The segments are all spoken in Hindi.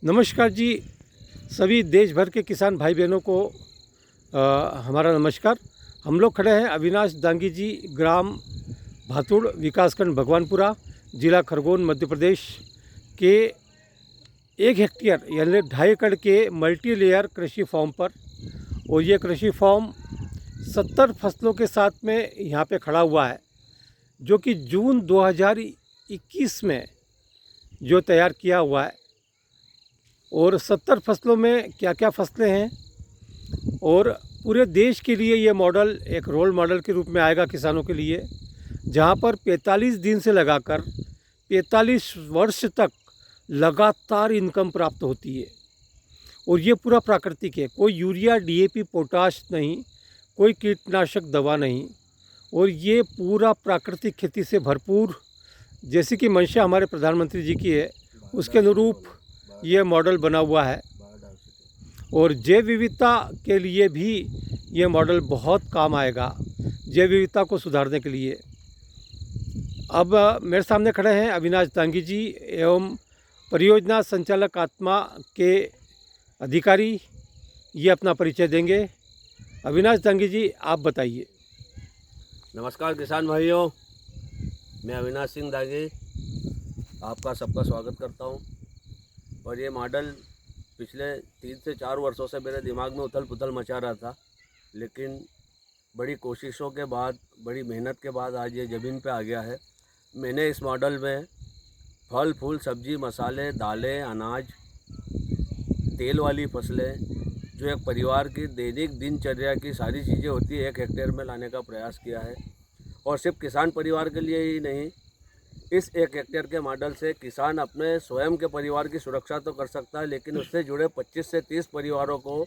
नमस्कार जी। सभी देश भर के किसान भाई बहनों को हमारा नमस्कार। हम लोग खड़े हैं अविनाश दांगी जी, ग्राम भातुड़, विकासखंड भगवानपुरा, जिला खरगोन, मध्य प्रदेश के 1 हेक्टेयर यानी 2.5 एकड़ के मल्टी लेयर कृषि फार्म पर। और ये कृषि फार्म 70 फसलों के साथ में यहाँ पे खड़ा हुआ है, जो कि जून 2021 में जो तैयार किया हुआ है। और 70 फसलों में क्या क्या फसलें हैं, और पूरे देश के लिए ये मॉडल एक रोल मॉडल के रूप में आएगा किसानों के लिए, जहाँ पर 45 दिन से लगाकर 45 वर्ष तक लगातार इनकम प्राप्त होती है। और ये पूरा प्राकृतिक है, कोई यूरिया, डीएपी, पोटाश नहीं, कोई कीटनाशक दवा नहीं, और ये पूरा प्राकृतिक खेती से भरपूर, जैसे कि मंशा हमारे प्रधानमंत्री जी की है, उसके अनुरूप ये मॉडल बना हुआ है। और जैव विविधता के लिए भी ये मॉडल बहुत काम आएगा, जैव विविधता को सुधारने के लिए। अब मेरे सामने खड़े हैं अविनाश दांगी जी एवं परियोजना संचालक आत्मा के अधिकारी। ये अपना परिचय देंगे। अविनाश दांगी जी, आप बताइए। नमस्कार किसान भाइयों, मैं अविनाश सिंह दांगी आपका सबका स्वागत करता हूं। और ये मॉडल पिछले 3 से 4 वर्षों से मेरे दिमाग में उथल पुथल मचा रहा था, लेकिन बड़ी कोशिशों के बाद, बड़ी मेहनत के बाद आज ये ज़मीन पे आ गया है। मैंने इस मॉडल में फल फूल, सब्जी, मसाले, दालें, अनाज, तेल वाली फसलें, जो एक परिवार की दैनिक दिनचर्या की सारी चीज़ें होती है, 1 हेक्टेयर में लाने का प्रयास किया है। और सिर्फ किसान परिवार के लिए ही नहीं, इस 1 हेक्टेयर के मॉडल से किसान अपने स्वयं के परिवार की सुरक्षा तो कर सकता है, लेकिन उससे जुड़े 25 से 30 परिवारों को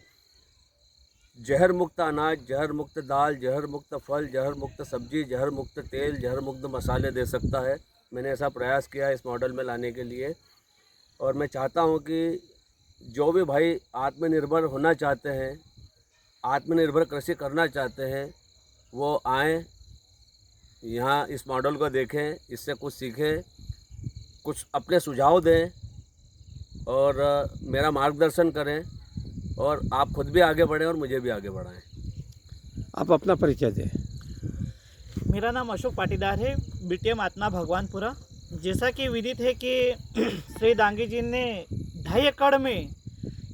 जहर मुक्त अनाज, जहर मुक्त दाल, जहर मुक्त फल, जहर मुक्त सब्जी, जहर मुक्त तेल, जहर मुक्त मसाले दे सकता है। मैंने ऐसा प्रयास किया है इस मॉडल में लाने के लिए। और मैं चाहता हूं कि जो भी भाई आत्मनिर्भर होना चाहते हैं, आत्मनिर्भर कृषि करना चाहते हैं, वो आएँ, यहाँ इस मॉडल को देखें, इससे कुछ सीखें, कुछ अपने सुझाव दें और मेरा मार्गदर्शन करें, और आप खुद भी आगे बढ़ें और मुझे भी आगे बढ़ाएं। आप अपना परिचय दें। मेरा नाम अशोक पाटीदार है, बीटीएम आत्मा भगवानपुरा। जैसा कि विदित है कि श्री दांगी जी ने 2.5 एकड़ में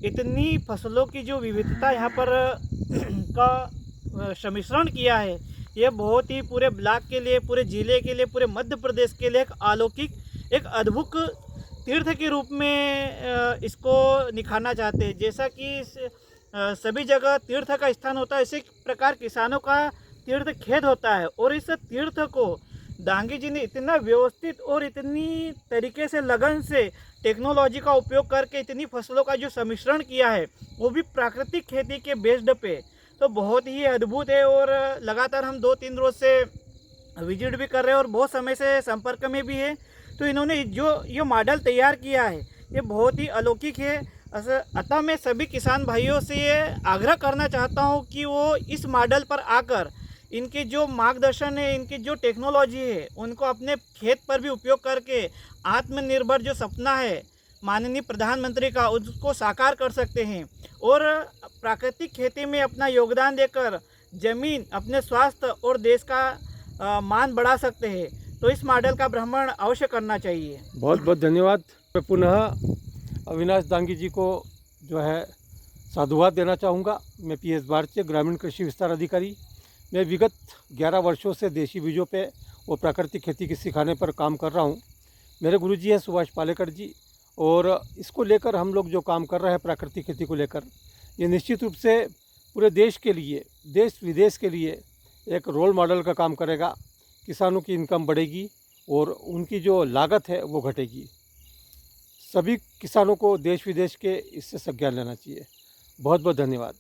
इतनी फसलों की जो विविधता यहाँ पर का सम्मिश्रण किया है, ये बहुत ही पूरे ब्लॉक के लिए, पूरे ज़िले के लिए, पूरे मध्य प्रदेश के लिए एक अलौकिक, एक अद्भुत तीर्थ के रूप में इसको निखारना चाहते हैं। जैसा कि सभी जगह तीर्थ का स्थान होता है, इसी प्रकार किसानों का तीर्थ खेत होता है। और इस तीर्थ को दांगी जी ने इतना व्यवस्थित और इतनी तरीके से, लगन से, टेक्नोलॉजी का उपयोग करके इतनी फसलों का जो सम्मिश्रण किया है, वो भी प्राकृतिक खेती के बेस्ड पे, तो बहुत ही अद्भुत है। और लगातार हम 2-3 रोज से विजिट भी कर रहे हैं और बहुत समय से संपर्क में भी है। तो इन्होंने जो ये मॉडल तैयार किया है, ये बहुत ही अलौकिक है। अतः मैं सभी किसान भाइयों से ये आग्रह करना चाहता हूँ कि वो इस मॉडल पर आकर इनके जो मार्गदर्शन है, इनकी जो टेक्नोलॉजी है, उनको अपने खेत पर भी उपयोग करके आत्मनिर्भर जो सपना है माननीय प्रधानमंत्री का, उसको साकार कर सकते हैं। और प्राकृतिक खेती में अपना योगदान देकर ज़मीन, अपने स्वास्थ्य और देश का मान बढ़ा सकते हैं। तो इस मॉडल का भ्रमण अवश्य करना चाहिए। बहुत बहुत धन्यवाद। मैं पुनः अविनाश दांगी जी को जो है साधुवाद देना चाहूँगा। मैं PS भारतीय ग्रामीण कृषि विस्तार अधिकारी। मैं विगत 11 वर्षों से देशी बीजों पे और प्राकृतिक खेती की सिखाने पर काम कर रहा हूँ। मेरे गुरुजी हैं सुभाष पालेकर जी, और इसको लेकर हम लोग जो काम कर रहे हैं प्राकृतिक खेती को लेकर, ये निश्चित रूप से पूरे देश के लिए, देश विदेश के लिए एक रोल मॉडल का काम करेगा। किसानों की इनकम बढ़ेगी और उनकी जो लागत है वो घटेगी। सभी किसानों को देश विदेश के इससे संज्ञान लेना चाहिए। बहुत बहुत धन्यवाद।